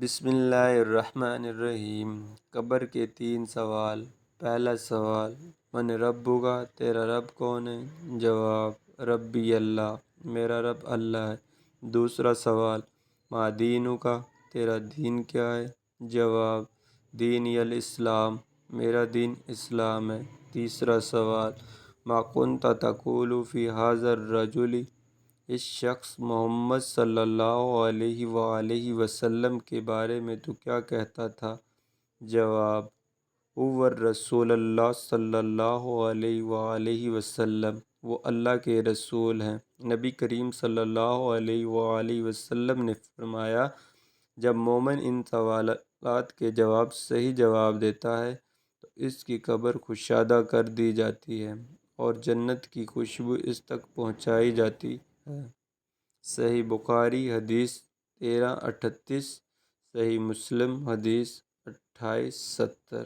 بسم اللہ الرحمن الرحیم۔ قبر کے 3 سوال۔ پہلا سوال، من ربک، تیرا رب کون ہے؟ جواب، ربی اللہ، میرا رب اللہ ہے۔ دوسرا سوال، ما دینک، تیرا دین کیا ہے؟ جواب، دینی الاسلام، میرا دین اسلام ہے۔ تیسرا سوال، ما کنت تقول فی ھذا الرجل، اس شخص محمد صلی اللہ علیہ وآلہ وسلم کے بارے میں تو کیا کہتا تھا؟ جواب، هو الرسول اللہ صلی اللہ علیہ وآلہ وسلم، وہ اللہ کے رسول ہیں۔ نبی کریم صلی اللہ علیہ وآلہ وسلم نے فرمایا، جب مومن ان سوالات کے صحیح جواب دیتا ہے تو اس کی قبر کشادہ کر دی جاتی ہے اور جنت کی خوشبو اس تک پہنچائی جاتی ہے۔ صحیح بخاری حدیث 1338، صحیح مسلم حدیث 2870۔